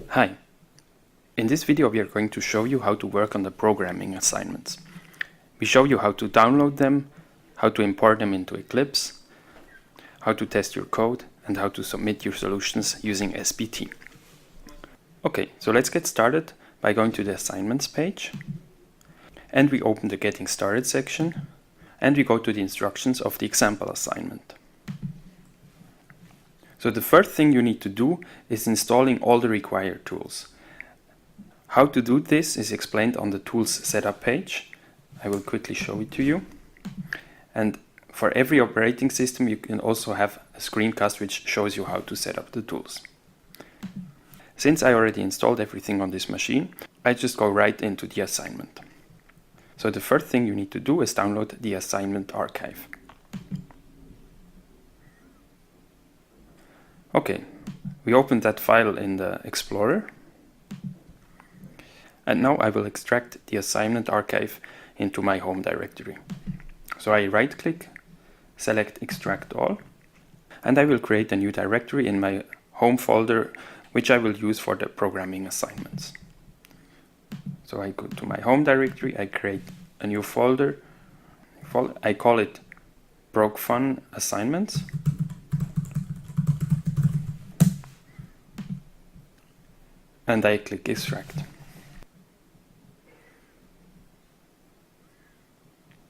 Hi! In this video we are going to show you how to work on the programming assignments. We show you how to download them, how to import them into Eclipse, how to test your code, and how to submit your solutions using SBT. Okay, so let's get started by going to the assignments page, and we open the Getting Started section, and we go to the instructions of the example assignment. So the first thing you need to do is installing all the required tools. How to do this is explained on the Tools Setup page. I will quickly show it to you. And for every operating system you can also have a screencast which shows you how to set up the tools. Since I already installed everything on this machine, I just go right into the assignment. So the first thing you need to do is download the assignment archive. Okay, we opened that file in the Explorer. And now I will extract the assignment archive into my home directory. So I right click, select Extract All, and I will create a new directory in my home folder which I will use for the programming assignments. So I go to my home directory, I create a new folder, I call it ProgFun Assignments. And I click Extract.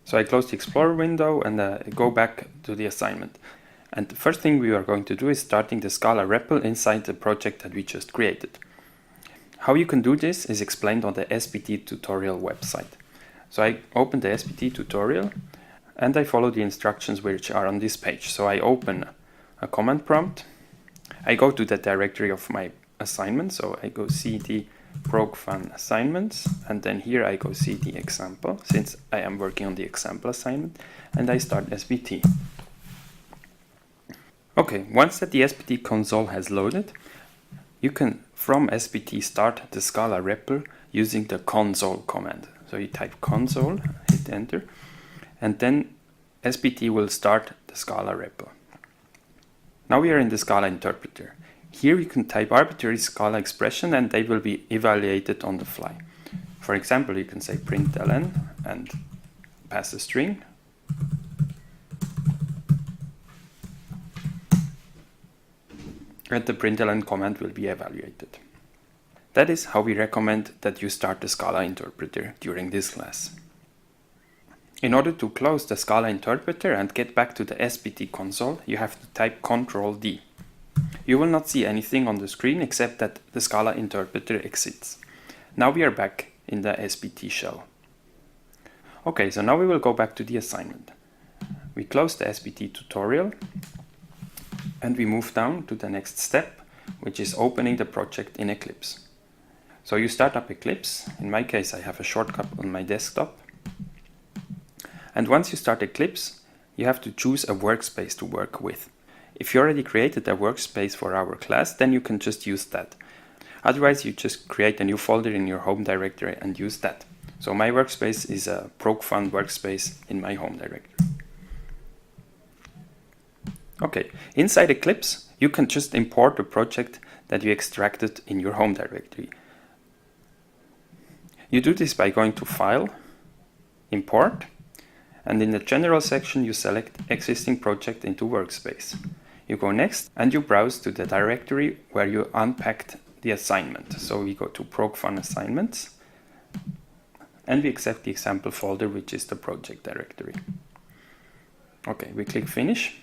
So I close the Explorer window and go back to the assignment. And the first thing we are going to do is starting the Scala REPL inside the project that we just created. How you can do this is explained on the SBT tutorial website. So I open the SBT tutorial and I follow the instructions which are on this page. So I open a command prompt. I go to the directory of my assignment, so I go cd ProgFun Assignments, and then here I go cd example, since I am working on the example assignment, and I start SBT. Okay, once that the SBT console has loaded, you can from SBT start the Scala REPL using the console command. So you type console, hit enter, and then SBT will start the Scala REPL. Now we are in the Scala interpreter. Here you can type arbitrary Scala expression and they will be evaluated on the fly. For example, you can say println and pass a string. And the println command will be evaluated. That is how we recommend that you start the Scala interpreter during this class. In order to close the Scala interpreter and get back to the SBT console, you have to type Ctrl D. You will not see anything on the screen except that the Scala interpreter exits. Now we are back in the SBT shell. Okay, so now we will go back to the assignment. We close the SBT tutorial and we move down to the next step, which is opening the project in Eclipse. So you start up Eclipse. In my case, I have a shortcut on my desktop. And once you start Eclipse, you have to choose a workspace to work with. If you already created a workspace for our class, then you can just use that. Otherwise, you just create a new folder in your home directory and use that. So my workspace is a ProgFun workspace in my home directory. Okay, inside Eclipse, you can just import the project that you extracted in your home directory. You do this by going to File, Import, and in the General section you select Existing Project into Workspace. You go next and you browse to the directory where you unpacked the assignment. So we go to ProgFun Assignments and we accept the example folder, which is the project directory. Okay, we click Finish.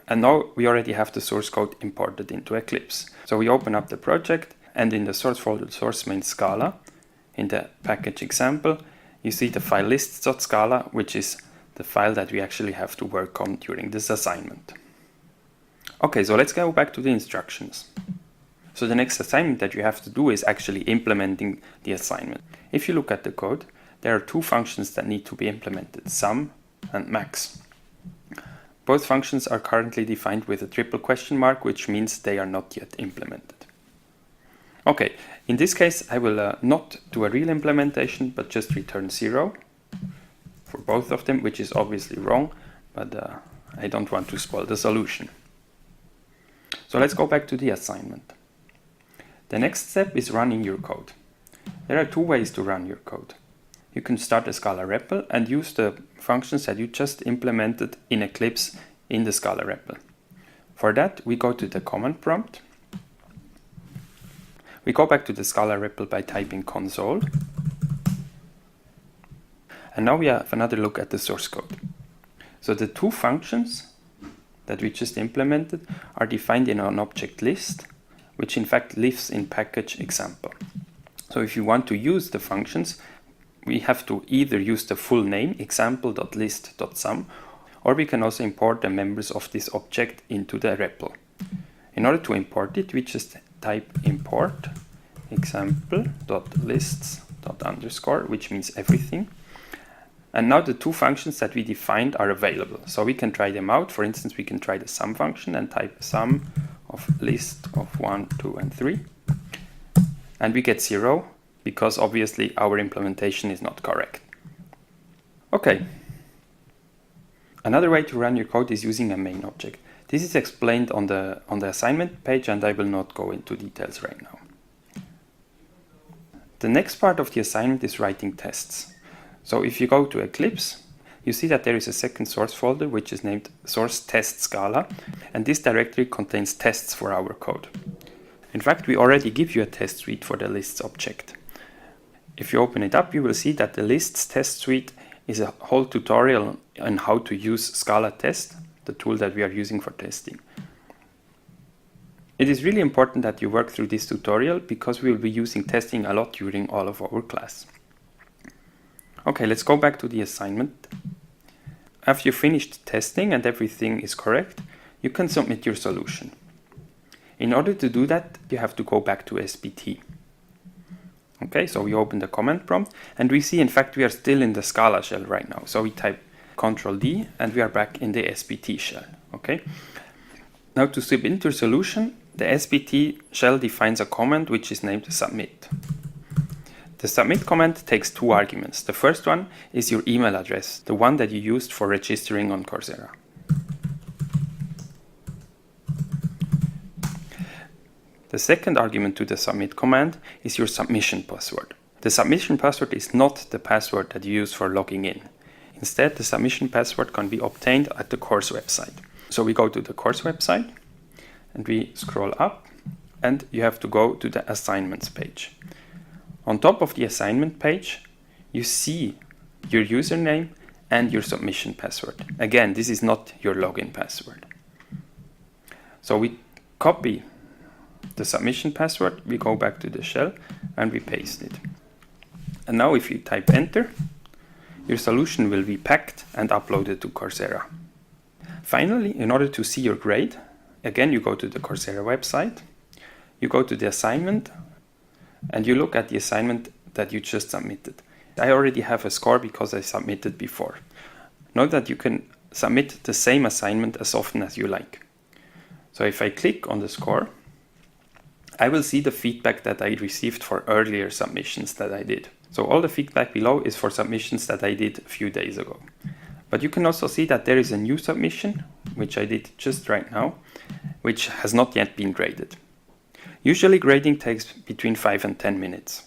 And now we already have the source code imported into Eclipse. So we open up the project and in the source folder source main Scala, in the package example, you see the file lists.scala, which is the file that we actually have to work on during this assignment. Okay, so let's go back to the instructions. So the next assignment that you have to do is actually implementing the assignment. If you look at the code, there are two functions that need to be implemented, sum and max. Both functions are currently defined with a triple question mark, which means they are not yet implemented. Okay, in this case I will not do a real implementation, but just return 0 for both of them, which is obviously wrong, but I don't want to spoil the solution. So let's go back to the assignment. The next step is running your code. There are two ways to run your code. You can start a Scala REPL and use the functions that you just implemented in Eclipse in the Scala REPL. For that, we go to the command prompt. We go back to the Scala REPL by typing console. And now we have another look at the source code. So the two functions that we just implemented are defined in an object list, which in fact lives in package example. So if you want to use the functions, we have to either use the full name example.list.sum, or we can also import the members of this object into the REPL. In order to import it, we just type import example.lists._, which means everything. And now the two functions that we defined are available. So we can try them out. For instance, we can try the sum function and type sum of list of 1, 2, and 3. And we get 0 because obviously our implementation is not correct. Okay. Another way to run your code is using a main object. This is explained on the assignment page, and I will not go into details right now. The next part of the assignment is writing tests. So if you go to Eclipse, you see that there is a second source folder which is named source test Scala, and this directory contains tests for our code. In fact, we already give you a test suite for the lists object. If you open it up, you will see that the lists test suite is a whole tutorial on how to use Scala test, the tool that we are using for testing. It is really important that you work through this tutorial because we will be using testing a lot during all of our class. Okay, let's go back to the assignment. After you finished testing and everything is correct, you can submit your solution. In order to do that, you have to go back to SBT. Okay, so we open the command prompt and we see in fact we are still in the Scala shell right now. So we type Ctrl D and we are back in the SBT shell. Okay. Now to submit your solution, the SBT shell defines a command which is named submit. The submit command takes two arguments. The first one is your email address, the one that you used for registering on Coursera. The second argument to the submit command is your submission password. The submission password is not the password that you use for logging in. Instead, the submission password can be obtained at the course website. So we go to the course website and we scroll up and you have to go to the assignments page. On top of the assignment page, you see your username and your submission password. Again, this is not your login password. So we copy the submission password, we go back to the shell and we paste it. And now if you type enter, your solution will be packed and uploaded to Coursera. Finally, in order to see your grade, again you go to the Coursera website, you go to the assignment and you look at the assignment that you just submitted. I already have a score because I submitted before. Note that you can submit the same assignment as often as you like. So if I click on the score, I will see the feedback that I received for earlier submissions that I did. So all the feedback below is for submissions that I did a few days ago. But you can also see that there is a new submission, which I did just right now, which has not yet been graded. Usually grading takes between 5 and 10 minutes.